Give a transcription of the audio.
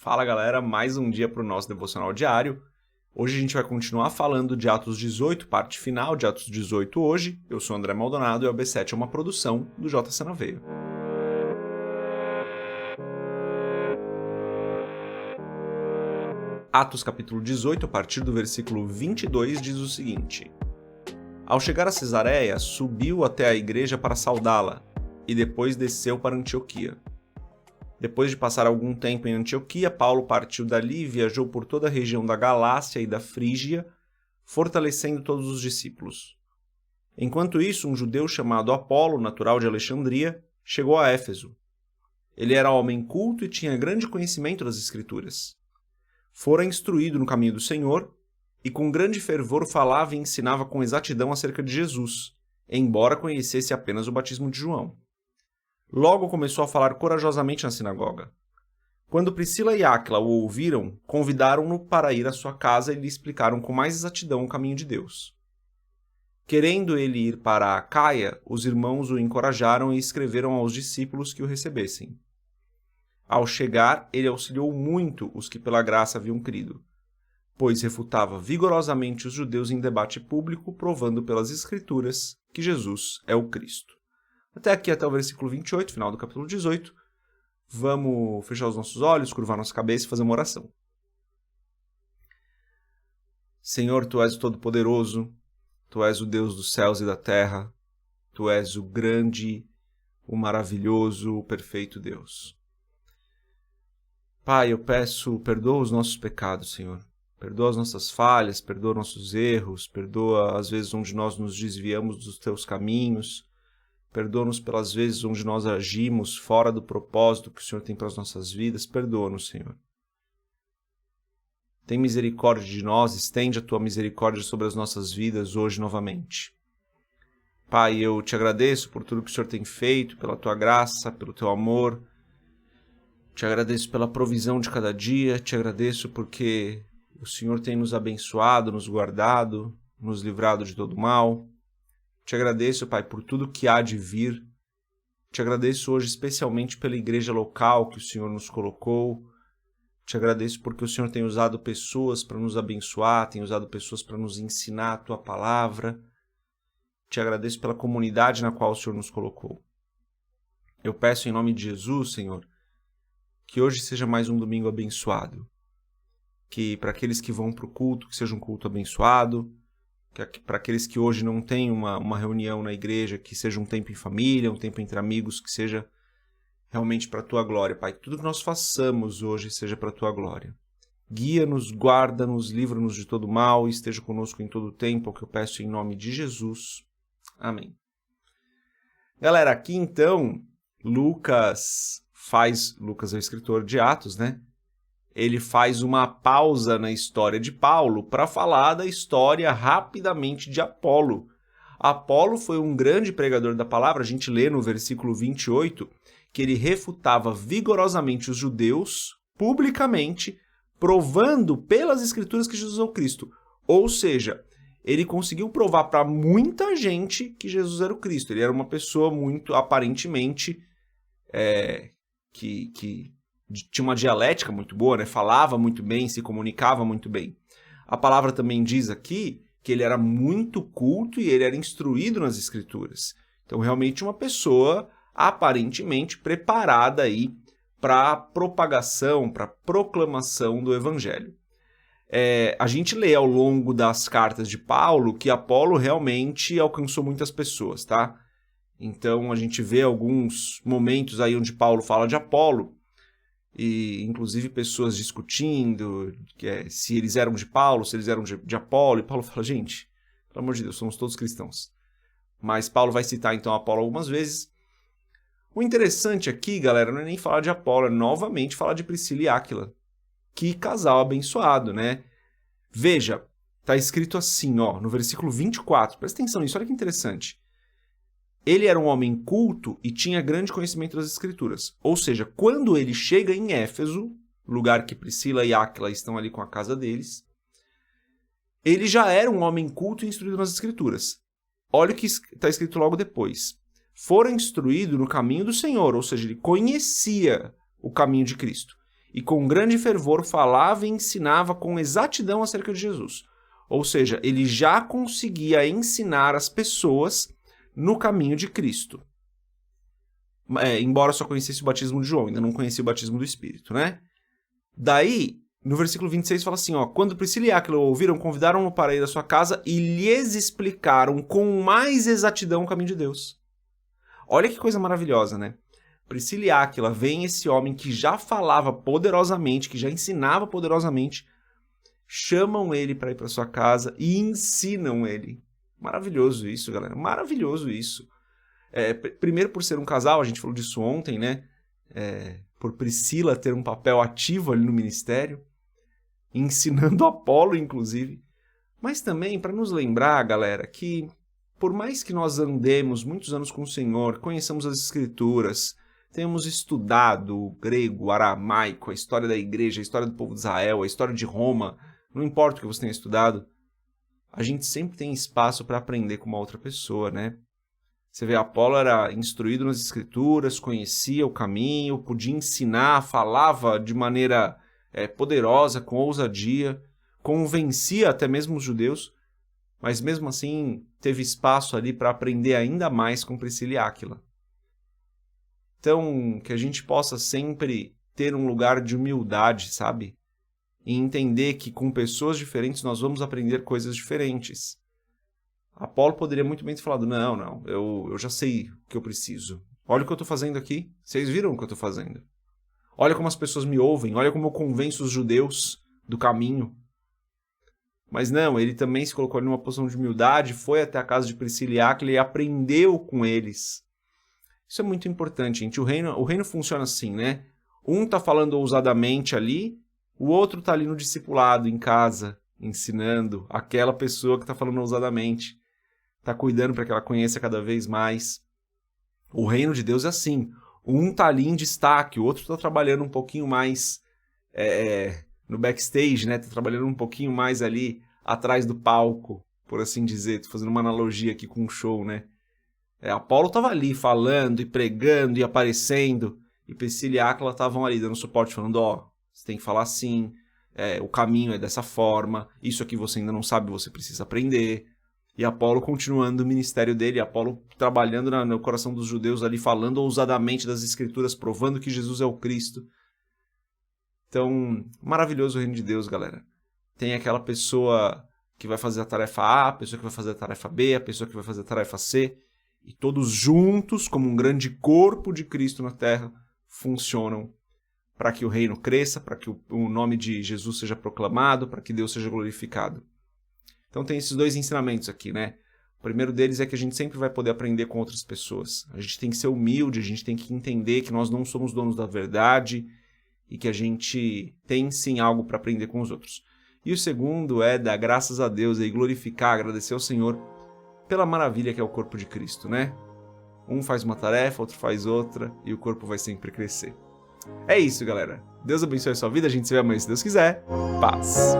Fala galera, mais um dia para o nosso devocional diário. Hoje a gente vai continuar falando de Atos 18, parte final de Atos 18 hoje. Eu sou André Maldonado e o AB7 é uma produção do JC na Veia. Atos capítulo 18, a partir do versículo 22, diz o seguinte: Ao chegar a Cesareia, subiu até a igreja para saudá-la, e depois desceu para Antioquia. Depois de passar algum tempo em Antioquia, Paulo partiu dali e viajou por toda a região da Galácia e da Frígia, fortalecendo todos os discípulos. Enquanto isso, um judeu chamado Apolo, natural de Alexandria, chegou a Éfeso. Ele era homem culto e tinha grande conhecimento das Escrituras. Fora instruído no caminho do Senhor, e com grande fervor falava e ensinava com exatidão acerca de Jesus, embora conhecesse apenas o batismo de João. Logo começou a falar corajosamente na sinagoga. Quando Priscila e Áquila o ouviram, convidaram-no para ir à sua casa e lhe explicaram com mais exatidão o caminho de Deus. Querendo ele ir para a Acaia, os irmãos o encorajaram e escreveram aos discípulos que o recebessem. Ao chegar, ele auxiliou muito os que pela graça haviam crido, pois refutava vigorosamente os judeus em debate público, provando pelas Escrituras que Jesus é o Cristo. Até aqui, até o versículo 28, final do capítulo 18. Vamos fechar os nossos olhos, curvar nossa cabeça e fazer uma oração. Senhor, Tu és o Todo-Poderoso, Tu és o Deus dos céus e da terra, Tu és o grande, o maravilhoso, o perfeito Deus. Pai, eu peço, perdoa os nossos pecados, Senhor. Perdoa as nossas falhas, perdoa nossos erros, perdoa as vezes onde nós nos desviamos dos Teus caminhos. Perdoa-nos pelas vezes onde nós agimos fora do propósito que o Senhor tem para as nossas vidas. Perdoa-nos, Senhor. Tem misericórdia de nós, estende a Tua misericórdia sobre as nossas vidas hoje novamente. Pai, eu Te agradeço por tudo que o Senhor tem feito, pela Tua graça, pelo Teu amor. Te agradeço pela provisão de cada dia, Te agradeço porque o Senhor tem nos abençoado, nos guardado, nos livrado de todo mal. Te agradeço, Pai, por tudo que há de vir. Te agradeço hoje especialmente pela igreja local que o Senhor nos colocou. Te agradeço porque o Senhor tem usado pessoas para nos abençoar, tem usado pessoas para nos ensinar a Tua palavra. Te agradeço pela comunidade na qual o Senhor nos colocou. Eu peço em nome de Jesus, Senhor, que hoje seja mais um domingo abençoado. Que para aqueles que vão para o culto, que seja um culto abençoado. Para aqueles que hoje não têm uma reunião na igreja, que seja um tempo em família, um tempo entre amigos, que seja realmente para a Tua glória, Pai. Que tudo que nós façamos hoje seja para a Tua glória. Guia-nos, guarda-nos, livra-nos de todo mal e esteja conosco em todo o tempo, é o que eu peço em nome de Jesus. Amém. Galera, aqui então, Lucas é o escritor de Atos, né? Ele faz uma pausa na história de Paulo para falar da história rapidamente de Apolo. Apolo foi um grande pregador da palavra. A gente lê no versículo 28 que ele refutava vigorosamente os judeus publicamente, provando pelas Escrituras que Jesus é o Cristo. Ou seja, ele conseguiu provar para muita gente que Jesus era o Cristo. Ele era uma pessoa muito, aparentemente, que tinha uma dialética muito boa, né? Falava muito bem, se comunicava muito bem. A palavra também diz aqui que ele era muito culto e ele era instruído nas Escrituras. Então, realmente uma pessoa aparentemente preparada aí para a propagação, para a proclamação do Evangelho. A gente lê ao longo das cartas de Paulo que Apolo realmente alcançou muitas pessoas, tá? Então, a gente vê alguns momentos aí onde Paulo fala de Apolo, e inclusive pessoas discutindo se eles eram de Paulo, se eles eram de Apolo, e Paulo fala, gente, pelo amor de Deus, somos todos cristãos. Mas Paulo vai citar então Apolo algumas vezes. O interessante aqui, galera, não é nem falar de Apolo, é novamente falar de Priscila e Áquila. Que casal abençoado, né? Veja, tá escrito assim, ó, no versículo 24, presta atenção nisso, olha que interessante. Ele era um homem culto e tinha grande conhecimento das Escrituras. Ou seja, quando ele chega em Éfeso, lugar que Priscila e Áquila estão ali com a casa deles, ele já era um homem culto e instruído nas Escrituras. Olha o que está escrito logo depois. Fora instruído no caminho do Senhor, ou seja, ele conhecia o caminho de Cristo. e com grande fervor falava e ensinava com exatidão acerca de Jesus. Ou seja, ele já conseguia ensinar as pessoas no caminho de Cristo. Embora só conhecesse o batismo de João, ainda não conhecia o batismo do Espírito, né? Daí, no versículo 26 fala assim, ó, quando Priscila e Áquila o ouviram, convidaram-no para ir à sua casa e lhes explicaram com mais exatidão o caminho de Deus. Olha que coisa maravilhosa, né? Priscila e Áquila veem esse homem que já falava poderosamente, que já ensinava poderosamente, chamam ele para ir para sua casa e ensinam ele. Maravilhoso isso, galera. Maravilhoso isso. Primeiro por ser um casal, a gente falou disso ontem, né? Por Priscila ter um papel ativo ali no ministério, ensinando Apolo, inclusive. Mas também para nos lembrar, galera, que por mais que nós andemos muitos anos com o Senhor, conheçamos as Escrituras, tenhamos estudado o grego, o aramaico, a história da igreja, a história do povo de Israel, a história de Roma, não importa o que você tenha estudado, a gente sempre tem espaço para aprender com uma outra pessoa, né? Você vê, Apolo era instruído nas Escrituras, conhecia o caminho, podia ensinar, falava de maneira poderosa, com ousadia, convencia até mesmo os judeus, mas mesmo assim teve espaço ali para aprender ainda mais com Priscila e Áquila. Então, que a gente possa sempre ter um lugar de humildade, sabe? E entender que com pessoas diferentes nós vamos aprender coisas diferentes. Apolo poderia muito bem ter falado, não, eu já sei o que eu preciso. Olha o que eu estou fazendo aqui. Vocês viram o que eu estou fazendo. Olha como as pessoas me ouvem, olha como eu convenço os judeus do caminho. Mas não, ele também se colocou ali numa posição de humildade, foi até a casa de Priscila e Áquila e aprendeu com eles. Isso é muito importante, gente. O reino funciona assim, né? Um está falando ousadamente ali, o outro está ali no discipulado, em casa, ensinando aquela pessoa que está falando ousadamente. Está cuidando para que ela conheça cada vez mais. O reino de Deus é assim. Um está ali em destaque, o outro está trabalhando um pouquinho mais no backstage, né? Está trabalhando um pouquinho mais ali atrás do palco, por assim dizer. Estou fazendo uma analogia aqui com um show, né? Apolo estava ali falando e pregando e aparecendo, e Priscila e Áquila estavam ali dando suporte, falando, você tem que falar assim, o caminho é dessa forma, isso aqui você ainda não sabe, você precisa aprender. E Apolo continuando o ministério dele, Apolo trabalhando no coração dos judeus ali, falando ousadamente das Escrituras, provando que Jesus é o Cristo. Então, maravilhoso o reino de Deus, galera. Tem aquela pessoa que vai fazer a tarefa A, a pessoa que vai fazer a tarefa B, a pessoa que vai fazer a tarefa C, e todos juntos, como um grande corpo de Cristo na Terra, funcionam para que o reino cresça, para que o nome de Jesus seja proclamado, para que Deus seja glorificado. Então tem esses dois ensinamentos aqui, né? O primeiro deles é que a gente sempre vai poder aprender com outras pessoas. A gente tem que ser humilde, a gente tem que entender que nós não somos donos da verdade e que a gente tem sim algo para aprender com os outros. E o segundo é dar graças a Deus e glorificar, agradecer ao Senhor pela maravilha que é o corpo de Cristo, né? Um faz uma tarefa, outro faz outra e o corpo vai sempre crescer. É isso, galera. Deus abençoe a sua vida, a gente se vê amanhã se Deus quiser. Paz!